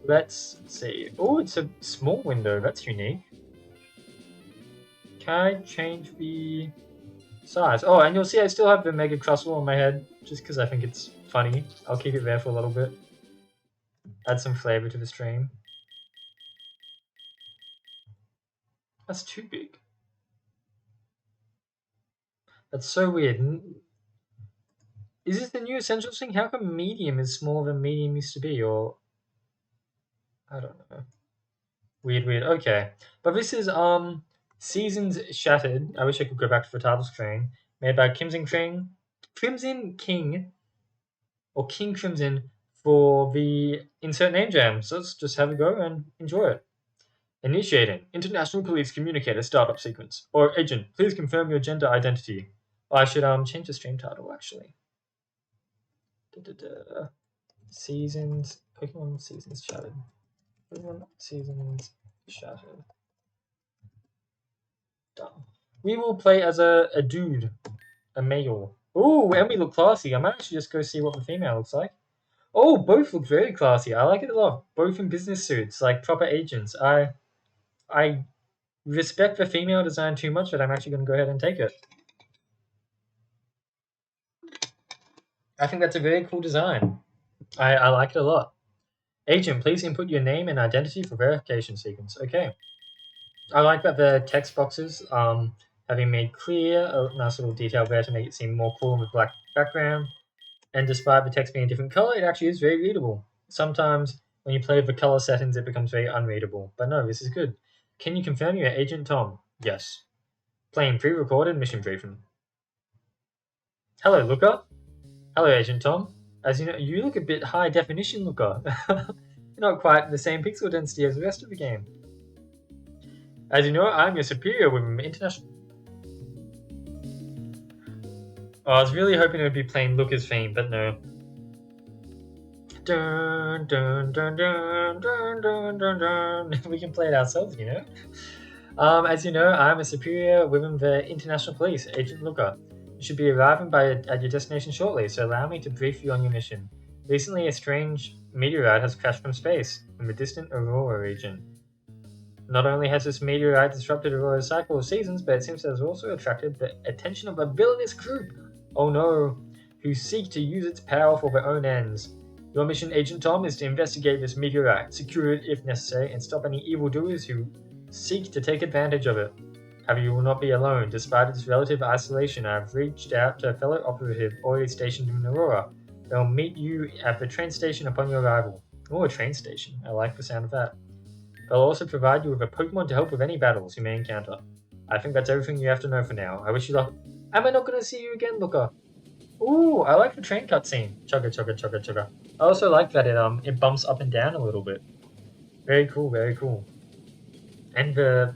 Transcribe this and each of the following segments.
Let's see. Oh, it's a small window. That's unique. Can I change the size? Oh, and you'll see I still have the Mega Crustle on my head, just because I think it's funny. I'll keep it there for a little bit. Add some flavor to the stream. That's too big. That's so weird. Is this the new Essentials thing? How come medium is smaller than medium used to be? Or I don't know. Weird. Okay. But this is Seasons Shattered. I wish I could go back to the title screen. Made by Crimson King or King Crimson for the insert name jam. So let's just have a go and enjoy it. Initiating International Police Communicator Startup Sequence. Or Agent, please confirm your gender identity. I should change the stream title actually. Seasons Pokemon Seasons Shattered. Pokemon Seasons Shattered. Done. We will play as a dude, a male. Ooh, and we look classy. I might actually just go see what the female looks like. Oh, both look very classy. I like it a lot. Both in business suits, like proper agents. I respect the female design too much that I'm actually going to go ahead and take it. I think that's a very cool design. I like it a lot. Agent, please input your name and identity for verification sequence. Okay. I like that the text boxes having made clear, a nice little detail there to make it seem more cool with black background. And despite the text being a different color, it actually is very readable. Sometimes when you play with the color settings, it becomes very unreadable. But no, this is good. Can you confirm you're Agent Tom? Yes. Playing pre-recorded mission briefing. Hello, Looker. Hello, Agent Tom. As you know, you look a bit high definition, Looker. You're not quite the same pixel density as the rest of the game. As you know, I'm your superior with international. Oh, I was really hoping it would be playing Looker's theme, but no. Dun, dun, dun, dun, dun, dun, dun, dun. We can play it ourselves, you know. As you know, I'm a superior within the International Police, Agent Looker. You should be arriving at your destination shortly, so allow me to brief you on your mission. Recently, a strange meteorite has crashed from space, from the distant Aurora region. Not only has this meteorite disrupted Aurora's cycle of seasons, but it seems to have also attracted the attention of a villainous group, oh no, who seek to use its power for their own ends. Your mission, Agent Tom, is to investigate this meteorite, secure it if necessary, and stop any evildoers who seek to take advantage of it. However, you will not be alone. Despite its relative isolation, I have reached out to a fellow operative already stationed in Aurora. They'll meet you at the train station upon your arrival. Oh, a train station. I like the sound of that. They'll also provide you with a Pokemon to help with any battles you may encounter. I think that's everything you have to know for now. I wish you luck. Am I not going to see you again, Looker? Ooh, I like the train cutscene. Chugga, chugga, chugga, chugga. I also like that it bumps up and down a little bit. Very cool, very cool. And the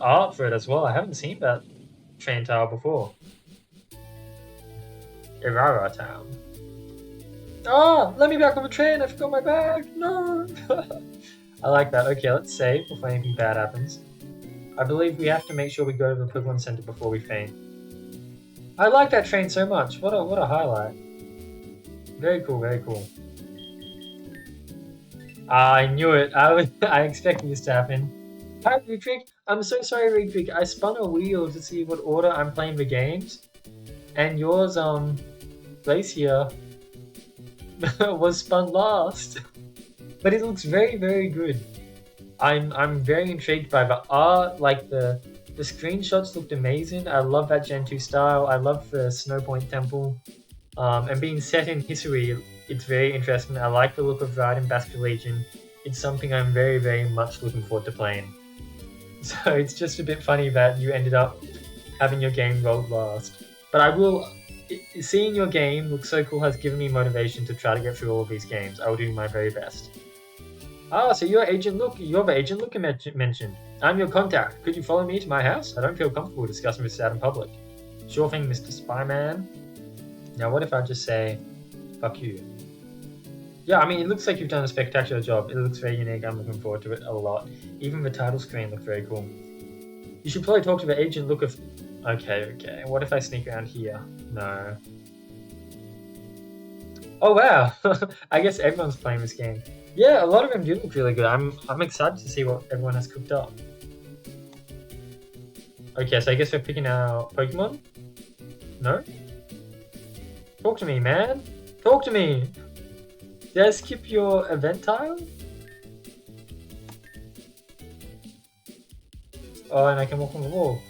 art for it as well. I haven't seen that train tile before. Irara Town. Oh, let me back on the train. I forgot my bag. No. I like that. Okay, let's save before anything bad happens. I believe we have to make sure we go to the Pokemon Center before we faint. I like that train so much. What a highlight. Very cool, very cool. I knew it. I expected this to happen. Hi, Ritrick. I'm so sorry, Ritrick. I spun a wheel to see what order I'm playing the games, and yours, place here was spun last. But it looks very, very good. I'm very intrigued by the art. Like the screenshots looked amazing. I love that Gen 2 style. I love the Snow Point Temple. And being set in history, it's very interesting. I like the look of Ride and Basket Legion. It's something I'm very, very much looking forward to playing. So it's just a bit funny that you ended up having your game rolled last. But I will... Seeing your game look so cool has given me motivation to try to get through all of these games. I will do my very best. Ah, so you're Agent Look. You're the Agent Looker mentioned. I'm your contact. Could you follow me to my house? I don't feel comfortable discussing this out in public. Sure thing, Mr. Spyman. Now what if I just say, fuck you? Yeah, I mean, it looks like you've done a spectacular job. It looks very unique. I'm looking forward to it a lot. Even the title screen looks very cool. You should probably talk to the Agent Looker. Okay. What if I sneak around here? No. Oh wow! I guess everyone's playing this game. Yeah, a lot of them do look really good. I'm excited to see what everyone has cooked up. Okay, so I guess we're picking our Pokemon? No? Talk to me, man! Talk to me! Did I skip your event tile? Oh, and I can walk on the wall.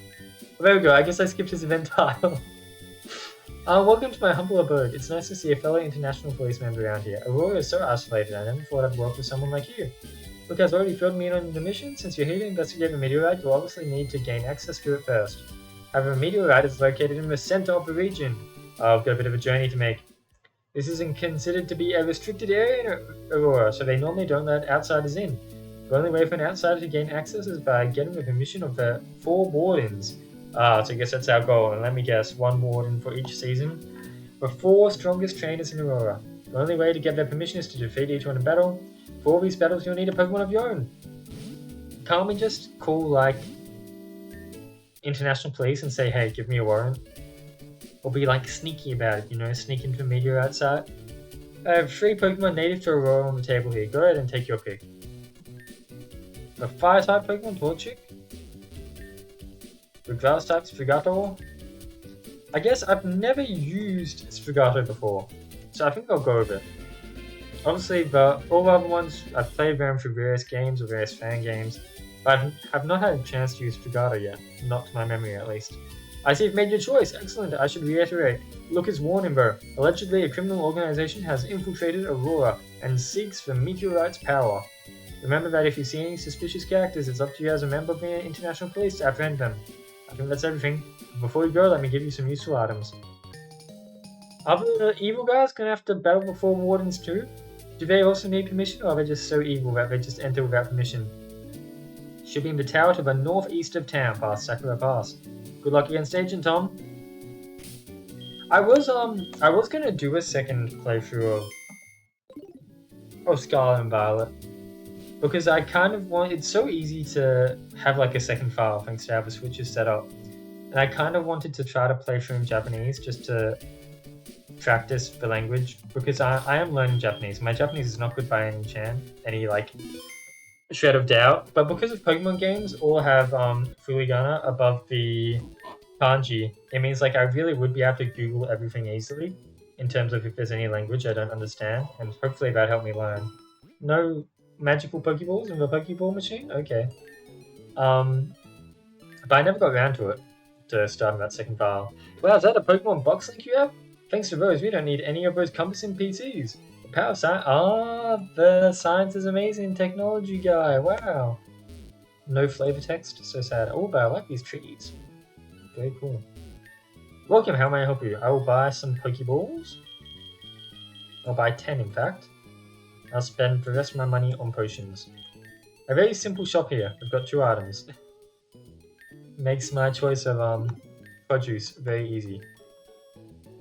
Oh, there we go, I guess I skipped his event tile. Welcome to my humble abode. It's nice to see a fellow international policeman around here. Aurora is so isolated, I never thought I'd work with someone like you. Look, I've already filled me in on the mission. Since you're here to investigate a meteorite, you'll obviously need to gain access to it first. However, a meteorite is located in the center of the region. I've got a bit of a journey to make. This isn't considered to be a restricted area in Aurora, so they normally don't let outsiders in. The only way for an outsider to gain access is by getting the permission of the 4 wardens. So I guess that's our goal, and let me guess, 1 warden for each season. The 4 strongest trainers in Aurora. The only way to get their permission is to defeat each one in battle. For all these battles, you'll need a Pokemon of your own. Can't we just call, like, international police and say, hey, give me a warrant? Or be, like, sneaky about it, you know, sneak into a meteorite site? I have 3 Pokemon native to Aurora on the table here. Go ahead and take your pick. The Fire-type Pokemon, Torchic. The Grass-type Sprigato. I guess I've never used Sprigato before, so I think I'll go with it. Obviously, all the other ones, I've played them through various games or various fan games, but I have not had a chance to use Sprigato yet, not to my memory at least. I see you've made your choice, excellent, I should reiterate. Look is warning, bro. Allegedly, a criminal organization has infiltrated Aurora and seeks the meteorite's power. Remember that if you see any suspicious characters, it's up to you as a member of the international police to apprehend them. I think that's everything. Before you go, let me give you some useful items. Are the evil guys gonna have to battle the 4 wardens too? Do they also need permission, or are they just so evil that they just enter without permission? Should be in the tower to the northeast of town, past Sakura Pass. Good luck against Agent Tom. I was gonna do a second playthrough of Scarlet and Violet, because I kind of want. It's so easy to have like a second file thanks to how the Switch is set up, and I kind of wanted to try to play through in Japanese just to practice the language, because I am learning Japanese. My Japanese is not good by any like shred of doubt, but because of Pokemon games all have furigana above the kanji, it means like I really would be able to Google everything easily in terms of if there's any language I don't understand, and hopefully that helped me learn. No magical Pokeballs in the Pokeball machine? Okay. But I never got around to it, to starting that second file. Wow, is that a Pokemon box link you have? Thanks to those, we don't need any of those compassing PCs. The power of science. The science is amazing technology guy. Wow. No flavor text. So sad. Oh, but I like these trees. Very cool. Welcome. How may I help you? I will buy some Pokeballs. I'll buy 10, in fact. I'll spend the rest of my money on potions. A very simple shop here. I've got 2 items. Makes my choice of produce very easy.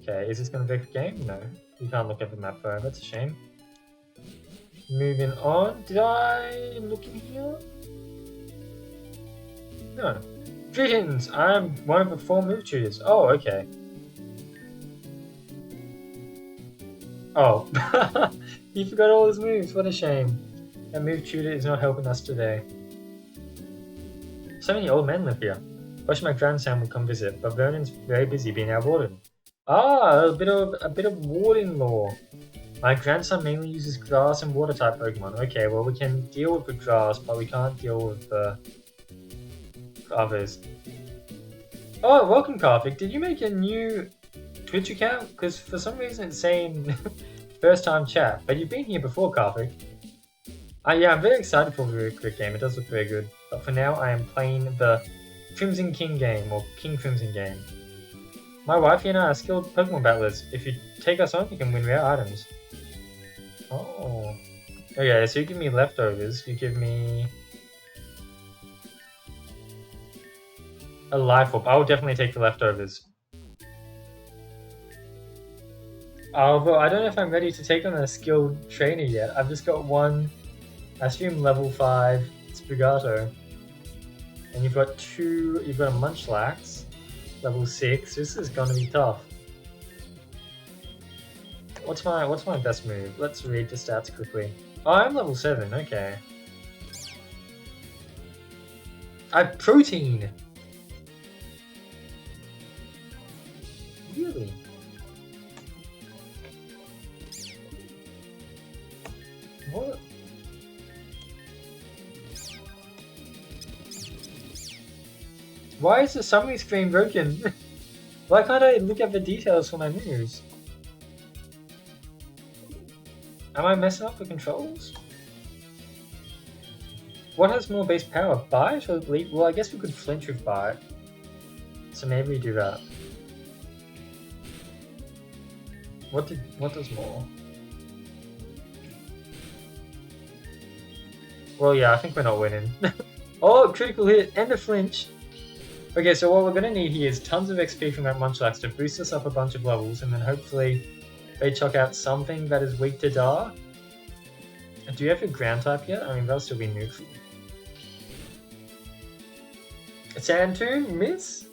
Okay, is this going to be a game? No. You can't look at the map though, that's a shame. Moving on. Did I look in here? No. Greetings! I'm one of the 4 move tutors. Oh, okay. Oh. He forgot all his moves, what a shame. That move tutor is not helping us today. So many old men live here. Wish my grandson would come visit, but Vernon's very busy being our warden. A bit of warden lore. My grandson mainly uses grass and water type Pokemon. Okay, well we can deal with the grass, but we can't deal with the others. Oh, welcome Karthik. Did you make a new Twitch account? Because for some reason it's saying first time chat, but you've been here before, Karthik. Yeah, I'm very excited for the very quick game. It does look very good. But for now, I am playing the Crimson King game, or King Crimson game. My wifey and I are skilled Pokemon battlers. If you take us on, you can win rare items. Oh. Okay, so you give me leftovers. You give me a life orb. I will definitely take the leftovers. Although I don't know if I'm ready to take on a skilled trainer yet. I've just got one, I assume level 5 Sprigato. And you've got a Munchlax. Level 6. This is gonna be tough. What's my best move? Let's read the stats quickly. Oh, I'm level 7, okay. I have protein! Really? What? Why is the summary screen broken? Why can't I look at the details for my moves? Am I messing up the controls? What has more base power, Bite or Leap? Well, I guess we could flinch with Bite. So maybe we do that. What does more? Well, yeah, I think we're not winning. Oh, critical hit and a flinch. Okay, so what we're gonna need here is tons of XP from that Munchlax to boost us up a bunch of levels, and then hopefully they chuck out something that is weak to Dar. Do you have your ground type yet? I mean, that'll still be neutral. Sand Tomb? Miss?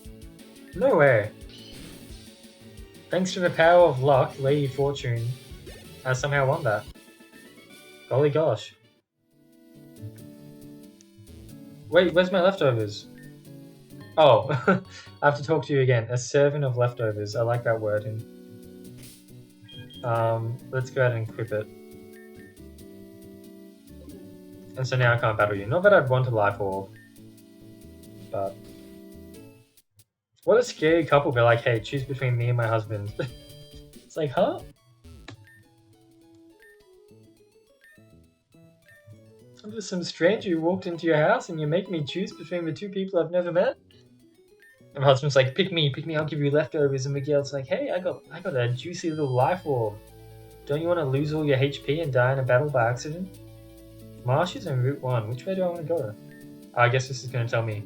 No way. Thanks to the power of luck, Lady Fortune has somehow won that. Golly gosh. Wait, where's my leftovers? Oh, I have to talk to you again. A servant of leftovers. I like that wording. Let's go ahead and equip it. And so now I can't battle you. Not that I'd want a life orb. But... what a scary couple. They're like, hey, choose between me and my husband. It's like, huh? I'm just some stranger who walked into your house and you make me choose between the two people I've never met? And my husband's like, pick me, I'll give you leftovers. And Miguel's like, hey, I got a juicy little life orb. Don't you want to lose all your HP and die in a battle by accident? Marsh is on Route 1. Which way do I want to go? I guess this is going to tell me.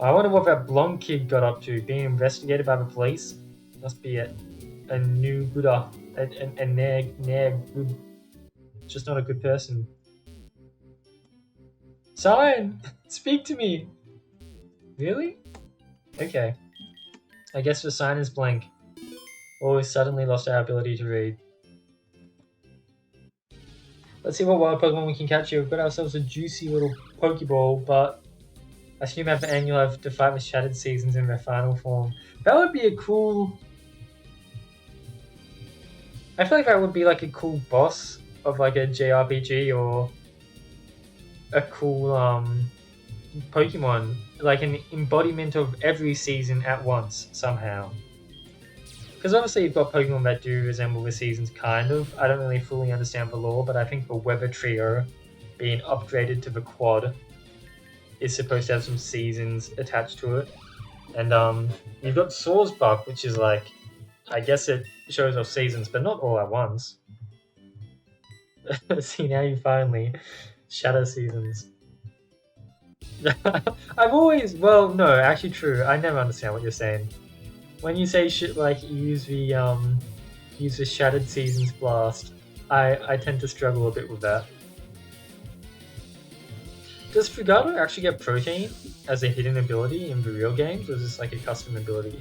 I wonder what that blonde kid got up to, being investigated by the police. Must be a new Buddha, a nag good, just not a good person. Sign! Speak to me! Really? Okay. I guess the sign is blank. Or we suddenly lost our ability to read. Let's see what wild Pokemon we can catch here. We've got ourselves a juicy little Pokeball, but I assume at the end you'll have to fight the Shattered Seasons in their final form. That would be a cool... I feel like that would be like a cool boss of like a JRPG or a cool Pokemon. Like an embodiment of every season at once, somehow. Because obviously you've got Pokemon that do resemble the seasons, kind of. I don't really fully understand the lore, but I think the Weather Trio being upgraded to the Quad is supposed to have some seasons attached to it. And you've got Swordsbuck, which is like, I guess it shows off seasons, but not all at once. See, now you finally shatter seasons. I've always, well, no, actually true. I never understand what you're saying. When you say shit like use the Shattered Seasons blast, I tend to struggle a bit with that. Does Fugato actually get protein as a hidden ability in the real games, or is this like a custom ability?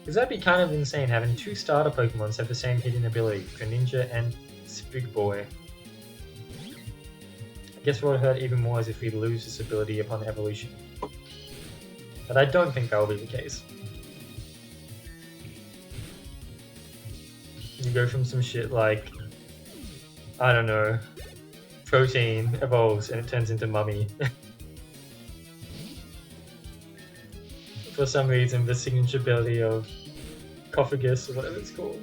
Because that'd be kind of insane having two starter Pokemons have the same hidden ability, Greninja and Spig Boy. I guess what would hurt even more is if we lose this ability upon evolution. But I don't think that will be the case. You go from some shit like, I don't know, protein evolves and it turns into mummy. For some reason, the signature ability of Coffagus or whatever it's called.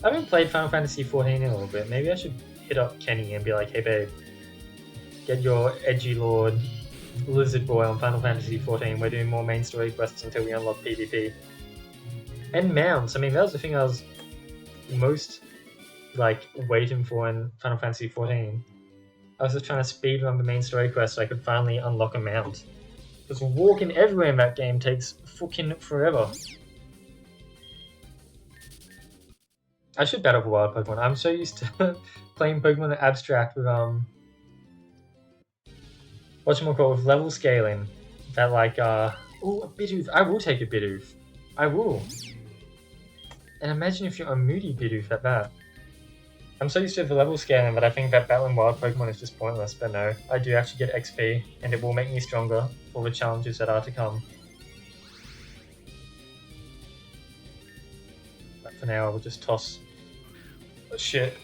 I haven't played Final Fantasy XIV in a little bit. Maybe I should hit up Kenny and be like, hey babe, get your edgy lord Lizard Boy on Final Fantasy XIV. We're doing more main story quests until we unlock PvP. And mounts. I mean, that was the thing I was most like waiting for in Final Fantasy XIV. I was just trying to speedrun the main story quest so I could finally unlock a mount. Because walking everywhere in that game takes fucking forever. I should battle for wild Pokemon. I'm so used to playing Pokemon Abstract with whatchamacallit, with level scaling. That like oh, a Bidoof. I will take a Bidoof. I will. And imagine if you're a moody Bidoof at that. I'm so used to the level scaling that I think that battling wild Pokemon is just pointless, but no, I do actually get XP, and it will make me stronger for the challenges that are to come. But for now, I will just toss the shit.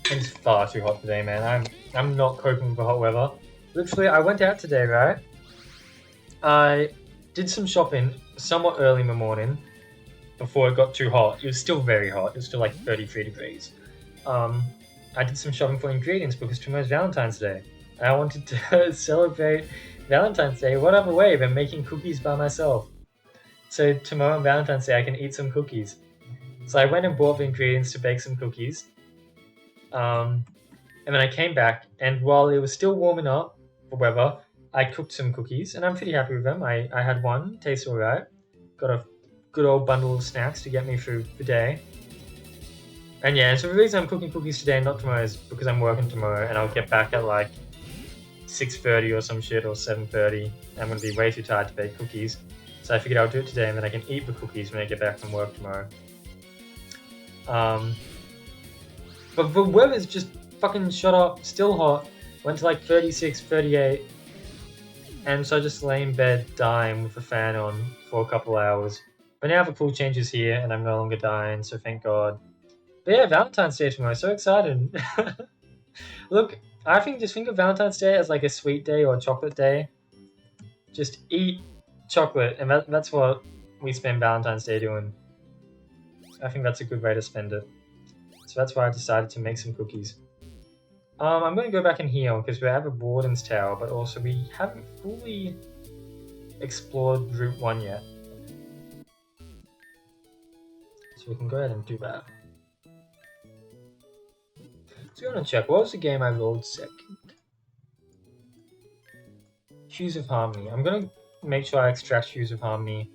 It's far too hot today, man. I'm not coping with the hot weather. Literally, I went out today, right? I did some shopping somewhat early in the morning before it got too hot. It was still very hot. It was still like 33 degrees. I did some shopping for ingredients because tomorrow's Valentine's Day. And I wanted to celebrate Valentine's Day what other way than making cookies by myself. So tomorrow on Valentine's Day I can eat some cookies. So I went and bought the ingredients to bake some cookies. And then I came back, and while it was still warming up, the weather, I cooked some cookies, and I'm pretty happy with them. I had one, tastes alright. Got a good old bundle of snacks to get me through the day. And yeah, so the reason I'm cooking cookies today and not tomorrow is because I'm working tomorrow, and I'll get back at like 6:30 or some shit, or 7:30. I'm going to be way too tired to bake cookies. So I figured I'll do it today, and then I can eat the cookies when I get back from work tomorrow. But the weather's just fucking shut up, still hot. Went to like 36, 38. And so I just lay in bed dying with the fan on for a couple hours. But now the cool change is here and I'm no longer dying, so thank God. But yeah, Valentine's Day tomorrow, so excited. Look, I just think of Valentine's Day as like a sweet day or a chocolate day. Just eat chocolate, and that's what we spend Valentine's Day doing. I think that's a good way to spend it. So that's why I decided to make some cookies. I'm going to go back in here because we have a Warden's Tower, but also we haven't fully explored Route 1 yet. So we can go ahead and do that. So we're going to check, what was the game I rolled second? Hues of Harmony. I'm going to make sure I extract Hues of Harmony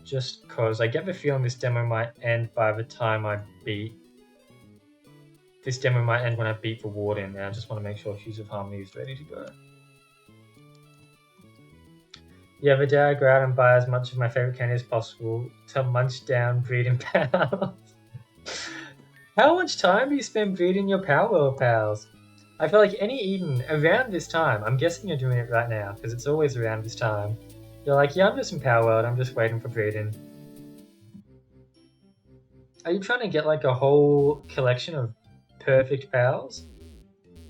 just because I get the feeling this demo might end by the time I beat. This demo might end when I beat the Warden, and I just want to make sure Hues of Harmony is ready to go. Yeah, the day I go out and buy as much of my favorite candy as possible to munch down breeding pals. How much time do you spend breeding your Power pals? I feel like any evening around this time, I'm guessing you're doing it right now, because it's always around this time. You're like, yeah, I'm just in Power World, I'm just waiting for breeding. Are you trying to get like a whole collection of perfect pals?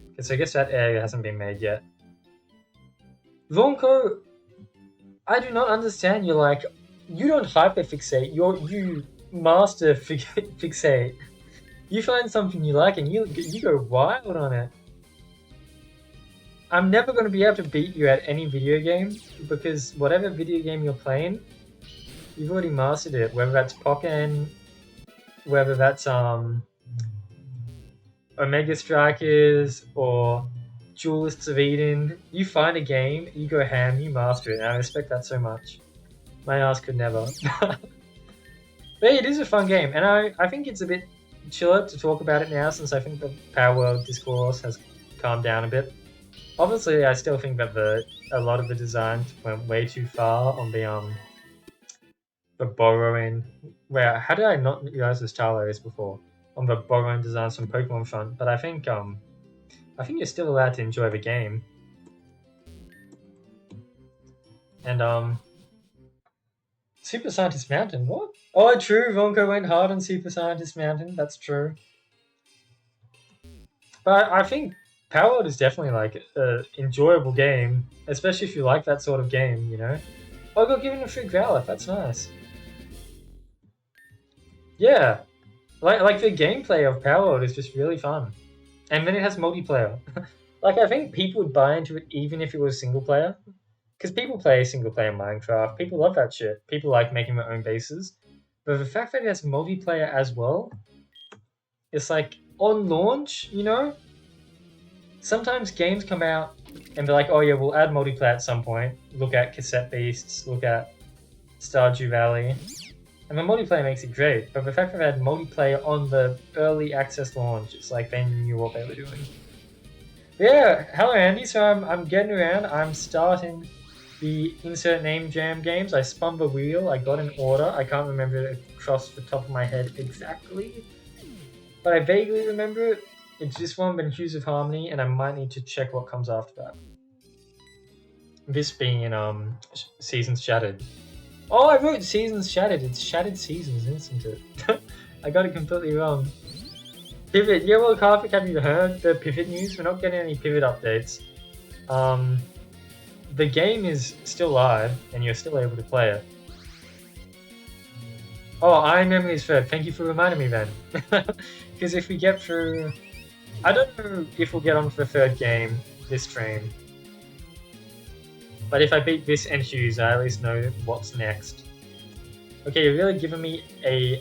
Because I guess that area hasn't been made yet. Vonko, I do not understand. You're like, you don't hyperfixate, you master fixate. You find something you like and you go wild on it. I'm never going to be able to beat you at any video game because whatever video game you're playing, you've already mastered it. Whether that's Pokémon, whether that's Omega Strikers or Duelists of Eden, you find a game, you go ham, you master it, and I respect that so much. My ass could never. But it is a fun game, and I think it's a bit chiller to talk about it now since I think the Power World discourse has calmed down a bit. Obviously, I still think that a lot of the designs went way too far on the borrowing. How did I not realize this Talo is before? On the borrowing designs from Pokemon front, but I think you're still allowed to enjoy the game. And Super Scientist Mountain, what? Oh, true, Vonko went hard on Super Scientist Mountain, that's true. But I think Power World is definitely like an enjoyable game, especially if you like that sort of game, you know? Oh, I got given a free Growlithe, that's nice. Yeah, like the gameplay of Power World is just really fun. And then it has multiplayer. Like, I think people would buy into it even if it was single player. Because people play single player Minecraft, people love that shit. People like making their own bases. But the fact that it has multiplayer as well, it's like, on launch, you know? Sometimes games come out and they're like, oh yeah, we'll add multiplayer at some point. Look at Cassette Beasts, look at Stardew Valley. And the multiplayer makes it great, but the fact that they had multiplayer on the early access launch, it's like they knew what they were doing. Yeah, hello Andy, so I'm getting around, I'm starting the insert name jam games. I spun the wheel, I got an order. I can't remember it across the top of my head exactly, but I vaguely remember it. It's this one, then Hues of Harmony, and I might need to check what comes after that. This being Seasons Shattered. Oh, I wrote Seasons Shattered. It's Shattered Seasons, isn't it? I got it completely wrong. Pivot. Yeah, well, Karthik, have you heard the Pivot news? We're not getting any Pivot updates. The game is still live, and you're still able to play it. Oh, Iron Memories Fred. Thank you for reminding me then. Because if we get through... I don't know if we'll get on to the third game this stream. But if I beat this and Hughes, I at least know what's next. Okay, you're really giving me a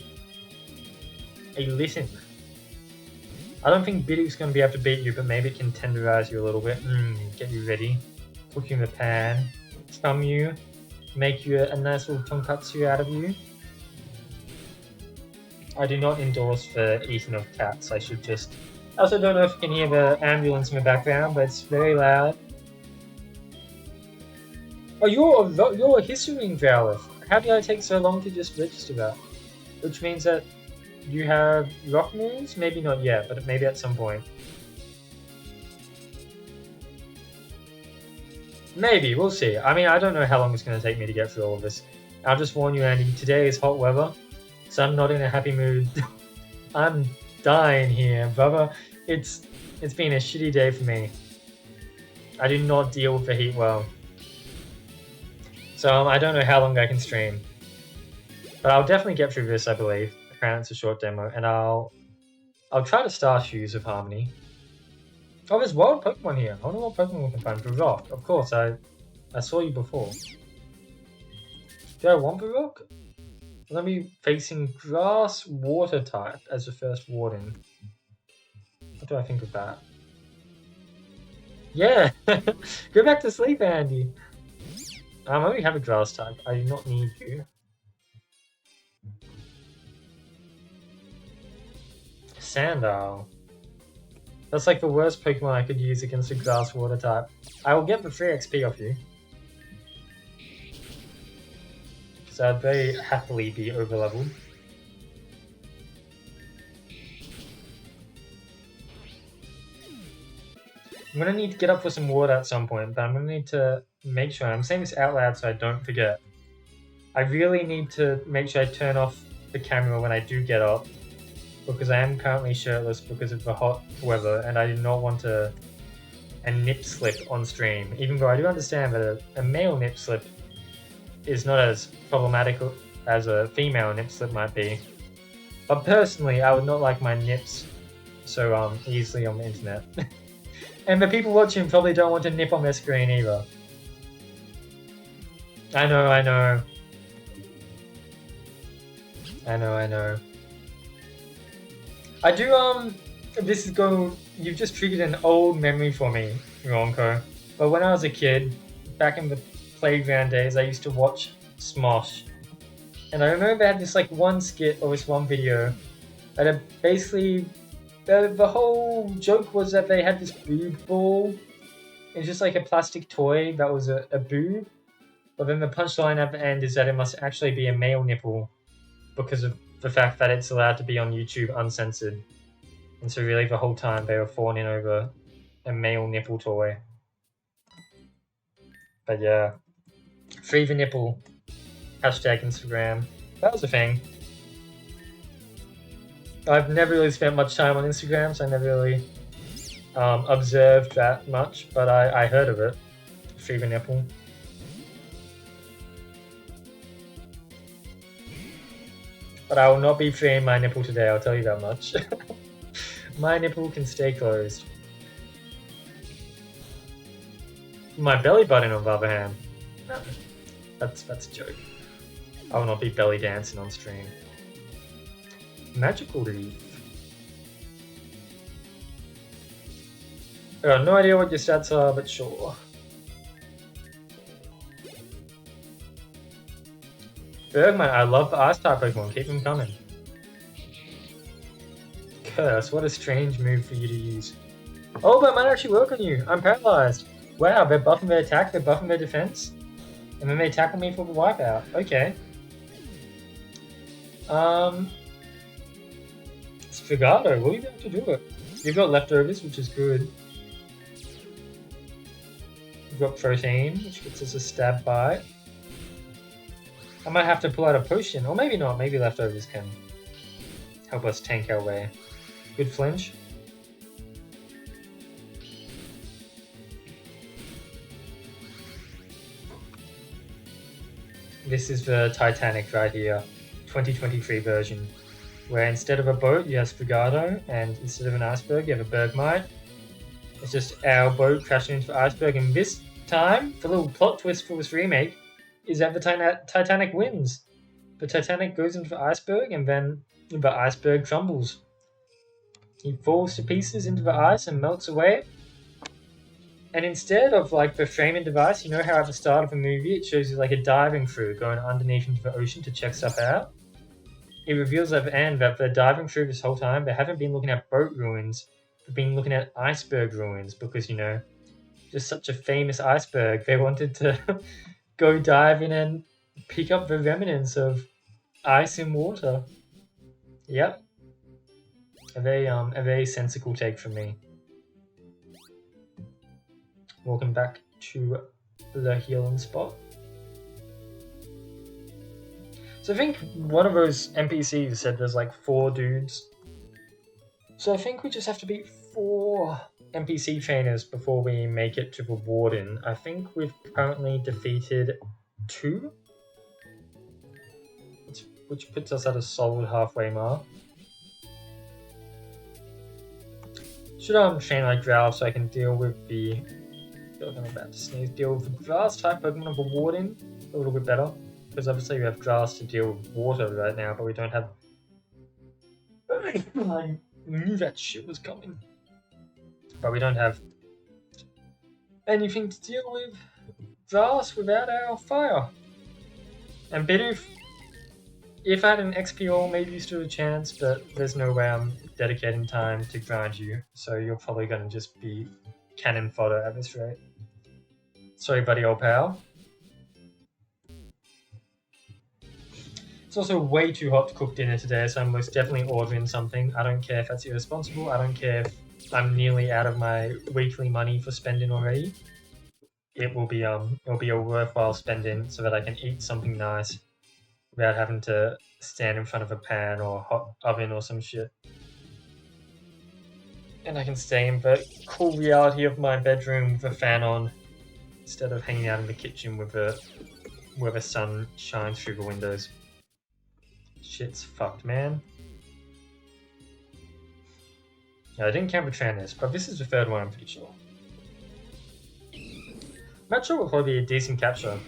listen. I don't think Bidoo's going to be able to beat you, but maybe it can tenderize you a little bit. Get you ready. Cook you in the pan. Thumb you. Make you a nice little tonkatsu out of you. I do not endorse the eating of cats. I should just... I also don't know if you can hear the ambulance in the background, but it's very loud. Oh, you're a history growler. How did I take so long to just register that? Which means that you have rock moves? Maybe not yet, but maybe at some point. Maybe, we'll see. I mean, I don't know how long it's going to take me to get through all of this. I'll just warn you, Andy, today is hot weather, so I'm not in a happy mood. I'm dying here, brother. It's been a shitty day for me. I do not deal with the heat well. So I don't know how long I can stream. But I'll definitely get through this, I believe. Apparently it's a short demo, and I'll try to start Hues of Harmony. Oh, there's wild Pokemon here. I wonder what Pokemon we can find. Barrock, of course, I saw you before. Do I want Barrock? Let me facing Grass Water type as the first Warden. What do I think of that? Yeah! Go back to sleep, Andy! I only have a Grass type. I do not need you. Sandile. That's like the worst Pokemon I could use against a Grass Water type. I will get the 3 XP off you. So I'd very happily be overleveled. I'm gonna need to get up for some water at some point, but I'm gonna need to make sure, I'm saying this out loud so I don't forget. I really need to make sure I turn off the camera when I do get up, because I am currently shirtless because of the hot weather, and I do not want a nip slip on stream, even though I do understand that a male nip slip is not as problematic as a female nip slip might be. But personally, I would not like my nips so easily on the internet. And the people watching probably don't want a nip on their screen either. I know. I do, this is going, you've just triggered an old memory for me, Ronko. But when I was a kid, back in the playground days, I used to watch Smosh. And I remember they had this like one skit or this one video that it basically, the whole joke was that they had this boob ball. It's just like a plastic toy that was a boob. But then the punchline at the end is that it must actually be a male nipple because of the fact that it's allowed to be on YouTube uncensored. And so really the whole time they were fawning over a male nipple toy. But yeah. Free the nipple. Hashtag Instagram. That was a thing. I've never really spent much time on Instagram, so I never really observed that much, but I heard of it. Free the nipple. But I will not be freeing my nipple today, I'll tell you that much. My nipple can stay closed. My belly button, on the other hand. No, that's a joke. I will not be belly dancing on stream. Magical Leaf. I got no idea what your stats are, but sure. Bergman, I love the Ice-type Pokemon, keep them coming. Curse, what a strange move for you to use. Oh, but it might actually work on you. I'm paralyzed. Wow, they're buffing their attack, they're buffing their defense. And then they tackle me for the wipeout. Okay. Sfigado, will you be able to do it? You've got leftovers, which is good. You've got protein, which gets us a stab bite. I might have to pull out a potion, or maybe not. Maybe leftovers can help us tank our way. Good flinch. This is the Titanic right here, 2023 version, where instead of a boat you have Sfigado, and instead of an iceberg you have a Bergmite. It's just our boat crashing into the iceberg, and this time, the little plot twist for this remake is that the Titanic wins. The Titanic goes into the iceberg, and then the iceberg crumbles. He falls to pieces into the ice and melts away. And instead of like the framing device, you know how at the start of the movie it shows you like a diving crew going underneath into the ocean to check stuff out? It reveals at the end that they're diving through this whole time. They haven't been looking at boat ruins, they've been looking at iceberg ruins because, you know, just such a famous iceberg. They wanted to go dive in and pick up the remnants of ice and water. Yep. A very sensible take from me. Welcome back to the healing spot. So I think one of those NPCs said there's like 4 dudes. So I think we just have to beat 4 NPC trainers before we make it to the Warden. I think we've currently defeated 2, which puts us at a solid halfway mark. Should train like Drow so I can deal with the... I'm about to sneeze. Deal with the grass type Pokemon of the Warden a little bit better. Because obviously we have grass to deal with water right now, but we don't have... I knew that shit was coming. But we don't have anything to deal with grass without our fire. And Bidoof, if I had an XP maybe you stood a chance, but there's no way I'm dedicating time to grind you, so you're probably going to just be cannon fodder at this rate. Sorry, buddy, old pal. It's also way too hot to cook dinner today, so I'm most definitely ordering something. I don't care if that's irresponsible. I don't care if I'm nearly out of my weekly money for spending already. It'll be a worthwhile spending so that I can eat something nice without having to stand in front of a pan or hot oven or some shit. And I can stay in the cool reality of my bedroom with a fan on instead of hanging out in the kitchen where the sun shines through the windows. Shit's fucked, man. Yeah, I didn't count the trainers, but this is the 3rd one, I'm pretty sure. Not sure will probably be a decent capture.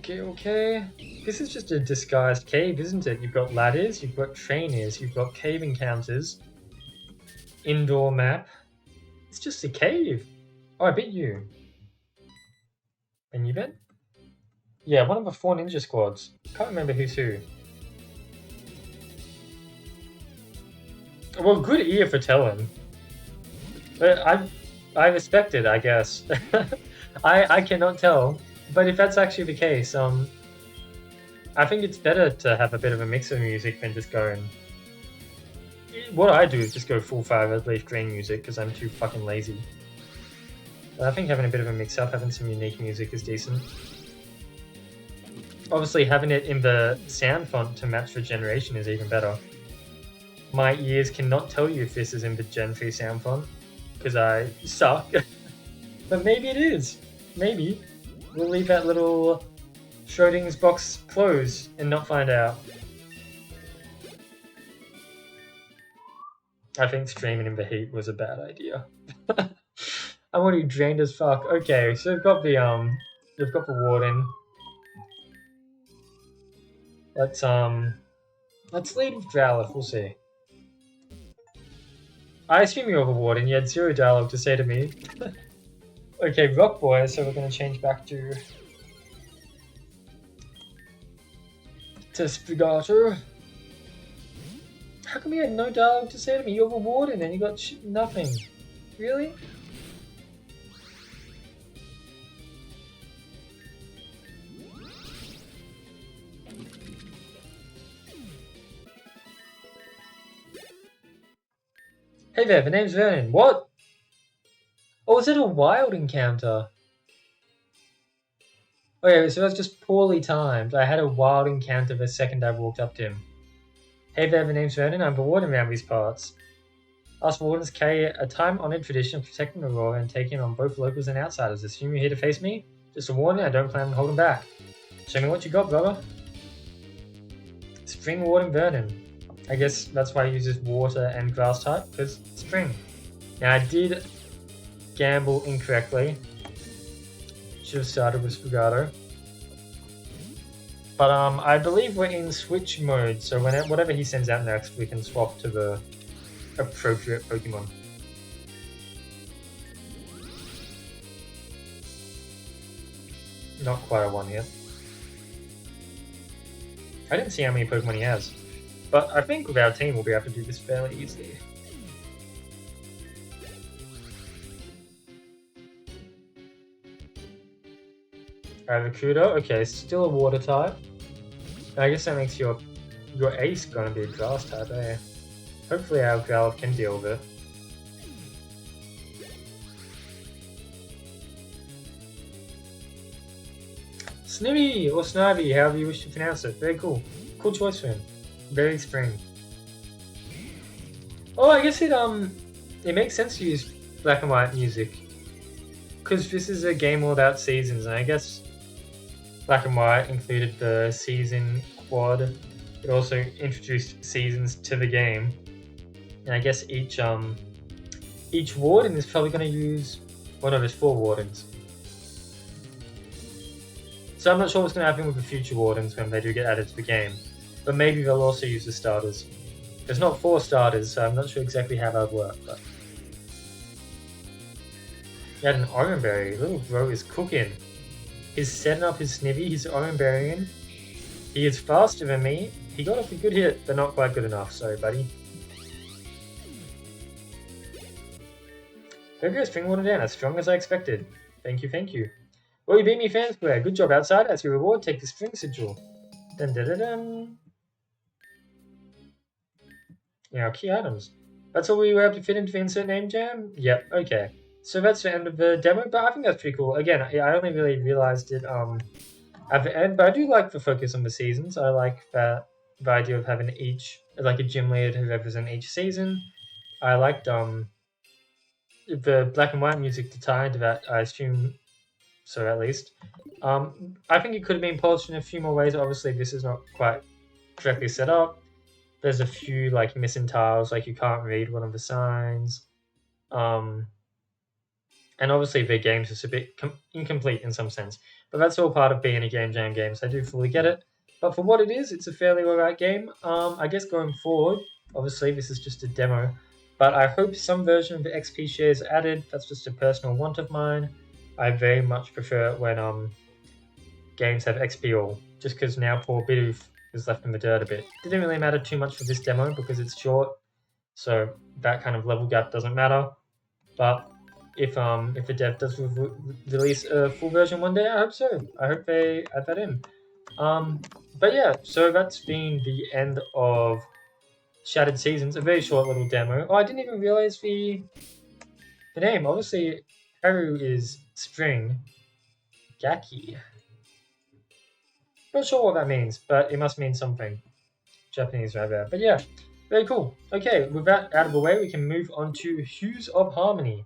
Okay. This is just a disguised cave, isn't it? You've got ladders, you've got trainers, you've got cave encounters. Indoor map. It's just a cave. Oh, I beat you. And you bet? Yeah, one of the 4 ninja squads. Can't remember who's who. Well, good ear for telling. But I respect it, I guess. I cannot tell. But if that's actually the case, I think it's better to have a bit of a mix of music than just going... What I do is just go full 5 leaf green music because I'm too fucking lazy. But I think having a bit of a mix-up, having some unique music is decent. Obviously, having it in the sound font to match the generation is even better. My ears cannot tell you if this is in the Gen 3 sound font, because I suck. But maybe it is. Maybe. We'll leave that little Schrodinger's box closed and not find out. I think streaming in the heat was a bad idea. I'm already drained as fuck. Okay, so we've got the Warden. Let's lead with Growlithe, we'll see. I assume you're the Warden, you had 0 dialogue to say to me. Okay, Rock Boy, so we're gonna change back to Sprigato. How come you had no dialogue to say to me? You're a warden and you got nothing. Really? Hey there, the name's Vernon. What? Oh, was it a wild encounter? Okay, so that's just poorly timed. I had a wild encounter the second I walked up to him. Hey there, the name's Vernon. I'm the warden around these parts. Us wardens carry a time-honored tradition of protecting the Aurora and taking on both locals and outsiders. Assume you're here to face me? Just a warning, I don't plan on holding back. Show me what you got, brother. Spring Warden Vernon. I guess that's why he uses water and grass type, because spring. Now I did gamble incorrectly. Should have started with Sprigato. But I believe we're in switch mode, so whatever he sends out next, we can swap to the appropriate Pokemon. Not quite a one yet. I didn't see how many Pokemon he has, but I think with our team we'll be able to do this fairly easily. I have a Kudo. Okay, still a water type. I guess that makes your ace gonna be a grass type, eh? Hopefully our Growlithe can deal with it. Snivy or Snivy, however you wish to pronounce it. Very cool. Cool choice for him. Very spring. Oh, I guess it makes sense to use black and white music, because this is a game all about seasons, and I guess black and white included the season quad. It also introduced seasons to the game, and I guess each warden is probably going to use. Well, no, there's 4 wardens. So I'm not sure what's going to happen with the future wardens when they do get added to the game, but maybe they'll also use the starters. There's not 4 starters, so I'm not sure exactly how that would work. But he had an Orange Berry. Little bro is cooking. He's setting up his Snivy. He's Orange Berrying. He is faster than me. He got off a good hit, but not quite good enough. Sorry, buddy. There goes Spring Water down, as strong as I expected. Thank you, thank you. Well, you beat me fair and square. Good job outside. As your reward, take the Spring Sigil. Dun dun dun dun. Now, key items. That's all we were able to fit into the insert name jam? Yep, okay. So that's the end of the demo, but I think that's pretty cool. Again, I only really realized it at the end, but I do like the focus on the seasons. I like the idea of having each, like a gym leader to represent each season. I liked the black and white music to tie into that, I assume so at least. I think it could have been polished in a few more ways. Obviously, this is not quite correctly set up. There's a few like missing tiles, like you can't read one of the signs. And obviously the game's just a bit incomplete in some sense. But that's all part of being a Game Jam game, so I do fully get it. But for what it is, it's a fairly alright game. I guess going forward, obviously this is just a demo, but I hope some version of the XP shares are added. That's just a personal want of mine. I very much prefer it when games have XP all, just because now poor Bidoof is left in the dirt a bit. Didn't really matter too much for this demo because it's short, so that kind of level gap doesn't matter. But if the dev does release a full version one day, I hope so. I hope they add that in. But yeah, so that's been the end of Shattered Seasons, a very short little demo. Oh, I didn't even realize the name. Obviously, Haru is spring. Gaki. Not sure what that means, but it must mean something. Japanese right there. But yeah, very cool. Okay, with that out of the way, we can move on to Hues of Harmony.